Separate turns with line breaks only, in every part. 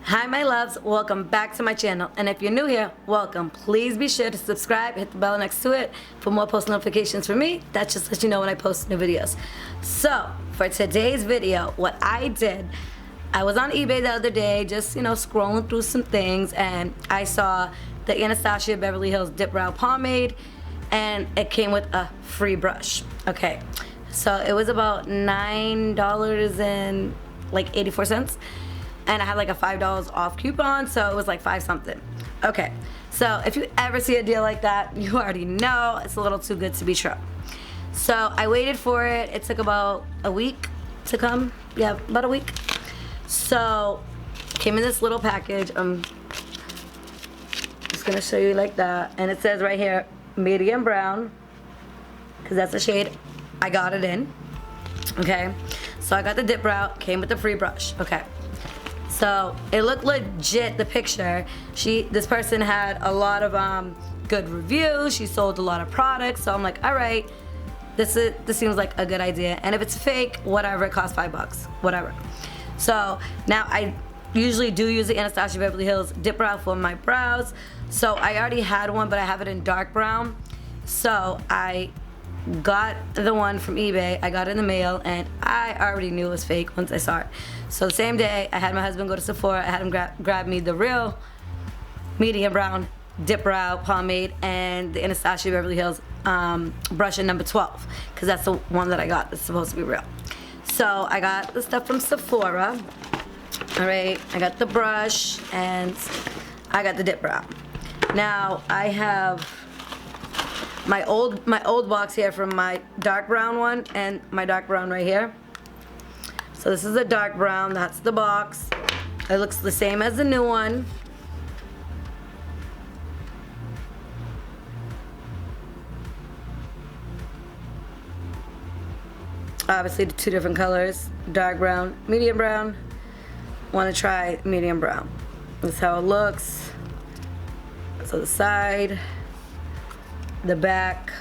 Hi my loves, welcome back to my channel, and if you're new here, welcome. Please be sure to subscribe, hit the bell next to it for more post notifications from me. That just lets you know when I post new videos. So for today's video, what I did, I was on eBay the other day just scrolling through some things, and I saw the Anastasia Beverly Hills Dipbrow Pomade, and it came with a free brush. Okay, so it was about $9.84, and I had like a $5 off coupon, so it was like 5 something. Okay, so if you ever see a deal like that, you already know it's a little too good to be true. So I waited for it. It took about a week to come. Yeah, about a week. So came in this little package. I'm just gonna show you like that, and it says right here medium brown, because that's the shade I got it in. Okay, so I got the Dipbrow, came with the free brush. Okay, so it looked legit, the picture. This person had a lot of good reviews. She sold a lot of products, so I'm like, all right, this seems like a good idea. And if it's fake, whatever, it costs $5, whatever. So now I usually do use the Anastasia Beverly Hills Dipbrow for my brows. So I already had one, but I have it in dark brown. So I got the one from eBay. I got it in the mail, and I already knew it was fake once I saw it. So the same day, I had my husband go to Sephora. I had him grab me the real medium brown Dipbrow Pomade and the Anastasia Beverly Hills brush in number 12, because that's the one that I got that's supposed to be real. So I got the stuff from Sephora. All right, I got the brush and I got the Dipbrow. Now I have my old box here from my dark brown one and my dark brown right here. So this is the dark brown, that's the box. It looks the same as the new one. Obviously the two different colors, dark brown, medium brown. Want to try medium brown. This is how it looks. So the side, the back,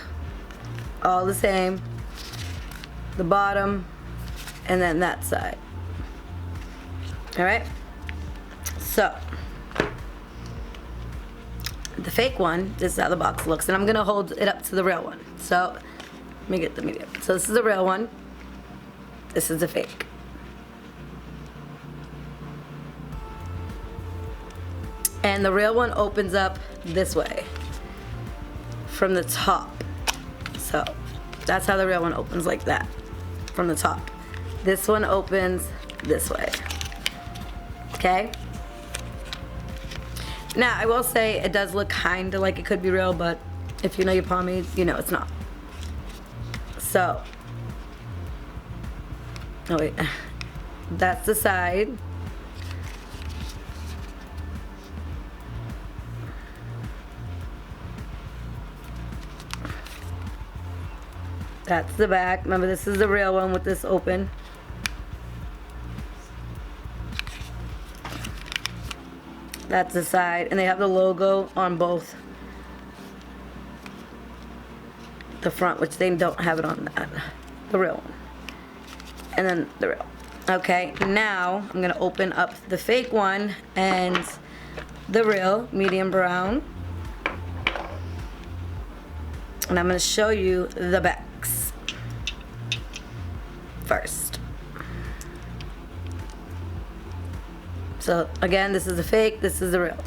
all the same. The bottom, and then that side. Alright? So, the fake one, this is how the box looks. And I'm going to hold it up to the real one. So, let me get the medium. So this is the real one. This is the fake. And the real one opens up this way from the top. So that's how the real one opens, like that, from the top. This one opens this way. Okay? Now I will say it does look kind of like it could be real, but if you know your pomade, you know it's not. So, oh wait, that's the side. That's the back. Remember, this is the real one with this open. That's the side, and they have the logo on both. The front, which they don't have it on that. The real one. And then the real. Okay, now I'm gonna open up the fake one and the real medium brown. And I'm gonna show you the backs first. So again, this is the fake, this is the real.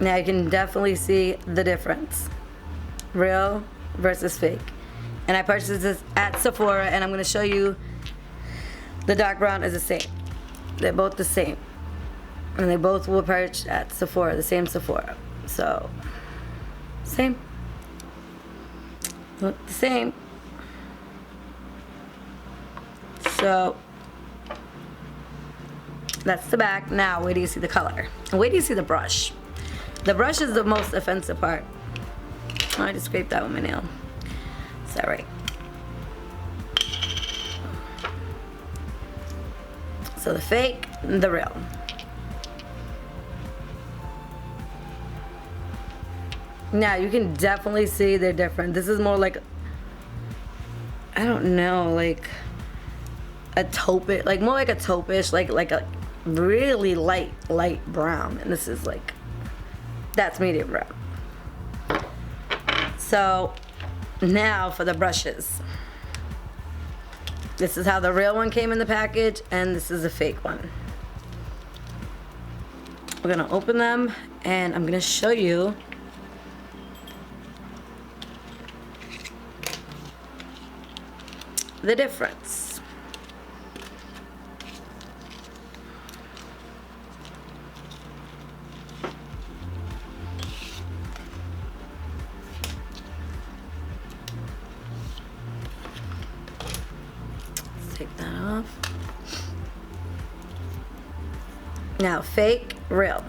Now you can definitely see the difference. Real versus fake. And I purchased this at Sephora, and I'm going to show you the dark brown is the same. They're both the same. And they both were purchased at Sephora, the same Sephora. So, same. Look the same. So, that's the back. Now, where do you see the color? And where do you see the brush? The brush is the most offensive part. Oh, I just scraped that with my nail. Is that right? So the fake, the real. Now you can definitely see they're different. This is more like, I don't know, like a taupe, like more like a taupish, like a really light brown, and this is like, that's medium brown. So now for the brushes. This is how the real one came in the package, and this is a fake one. We're gonna open them, and I'm gonna show you the difference. Take that off. Now, fake, real.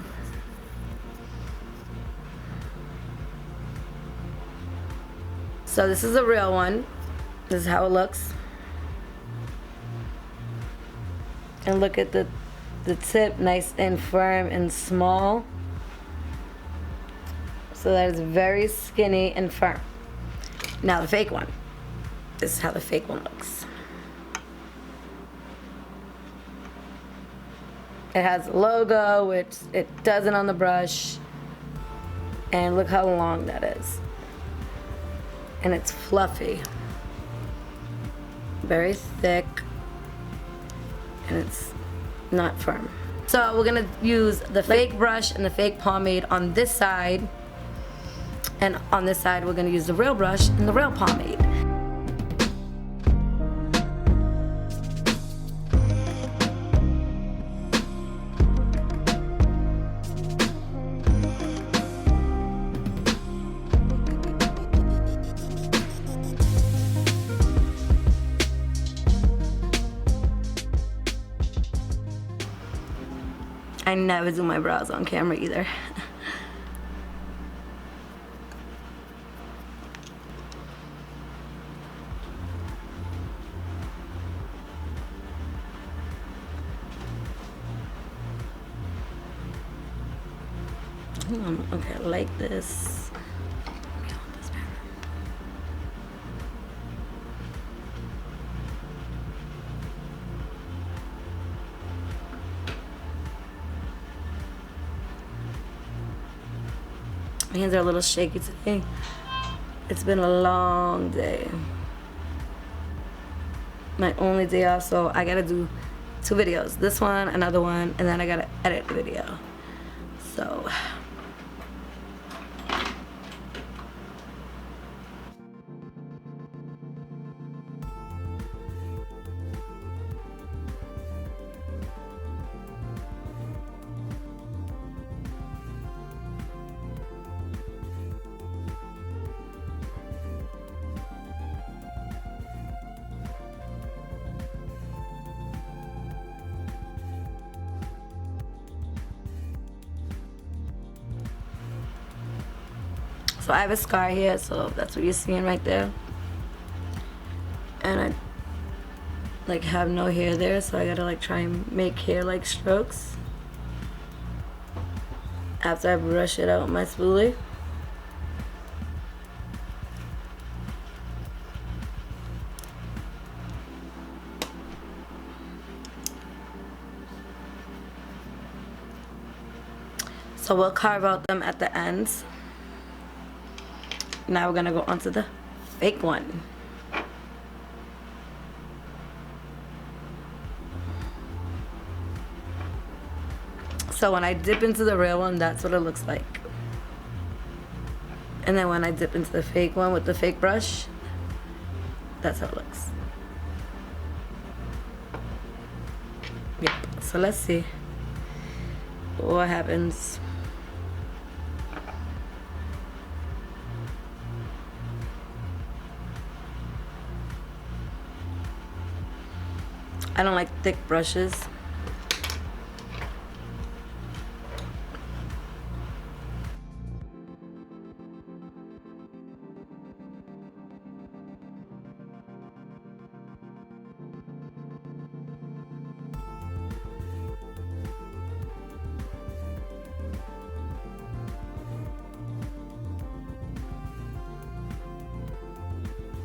So this is a real one. This is how it looks. And look at the tip, nice and firm and small. So that is very skinny and firm. Now the fake one. This is how the fake one looks. It has a logo, which it doesn't on the brush. And look how long that is. And it's fluffy. Very thick. And it's not firm. So we're gonna use the fake brush and the fake pomade on this side. And on this side, we're gonna use the real brush and the real pomade. I never do my brows on camera either. Okay, like this. My hands are a little shaky today. It's been a long day. My only day off, so I gotta do 2 videos. This one, another one, and then I gotta edit the video. So. So I have a scar here, so that's what you're seeing right there. And I like have no hair there, so I gotta like try and make hair like strokes after I brush it out with my spoolie. So we'll carve out them at the ends. Now we're gonna go onto the fake one. So when I dip into the real one, that's what it looks like. And then when I dip into the fake one with the fake brush, that's how it looks. Yeah, so let's see what happens. I don't like thick brushes.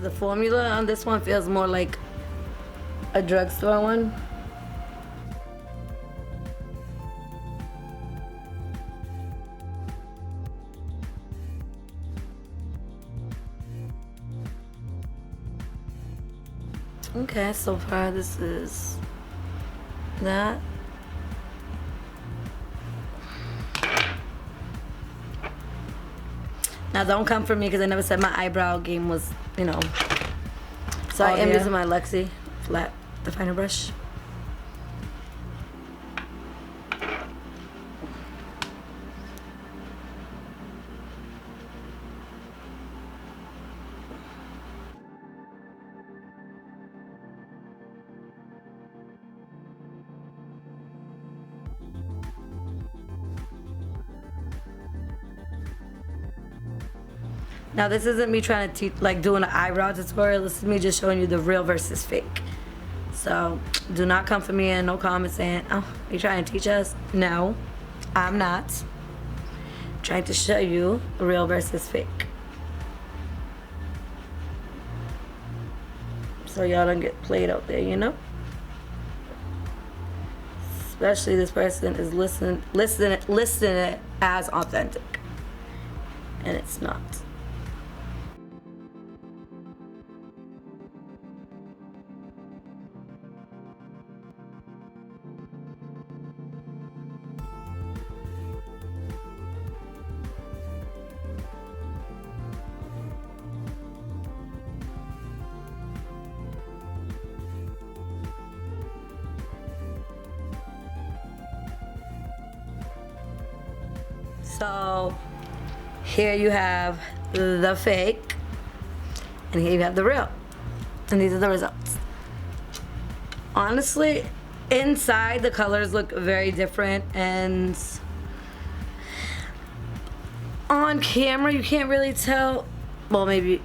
The formula on this one feels more like a drugstore one. Okay, so far this is that. Now don't come for me because I never said my eyebrow game was, you know. So I am using my Lexi flat definer brush. Now this isn't me trying to teach, like doing an eyebrow tutorial. This is me just showing you the real versus fake. So do not come for me and no comments saying, oh, are you trying to teach us? No, I'm not. I'm trying to show you real versus fake. So y'all don't get played out there, you know? Especially this person is listening it as authentic. And it's not. So here you have the fake, and here you have the real, and these are the results. Honestly, inside the colors look very different, and on camera you can't really tell. Well, maybe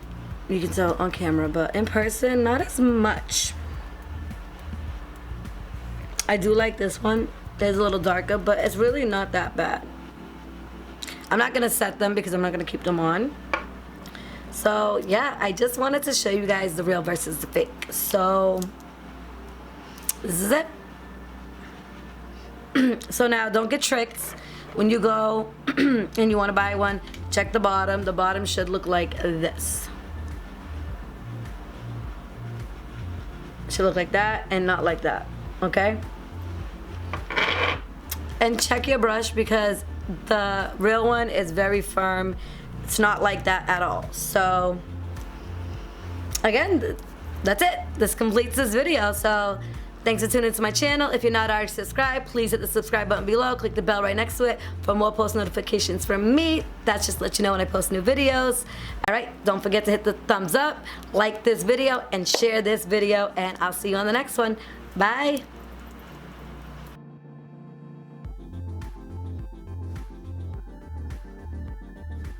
you can tell on camera, but in person not as much. I do like this one. It's a little darker, but it's really not that bad. I'm not gonna set them because I'm not gonna keep them on. So yeah, I just wanted to show you guys the real versus the fake. So this is it. So now don't get tricked. When you go and you wanna buy one, check the bottom. The bottom should look like this. It should look like that and not like that, okay? And check your brush because the real one is very firm. It's not like that at all. So again, that's it. This completes this video. So thanks for tuning into my channel. If you're not already subscribed, please hit the subscribe button below. Click the bell right next to it for more post notifications from me. That's just to let you know when I post new videos. All right, don't forget to hit the thumbs up, like this video, and share this video. And I'll see you on the next one. Bye.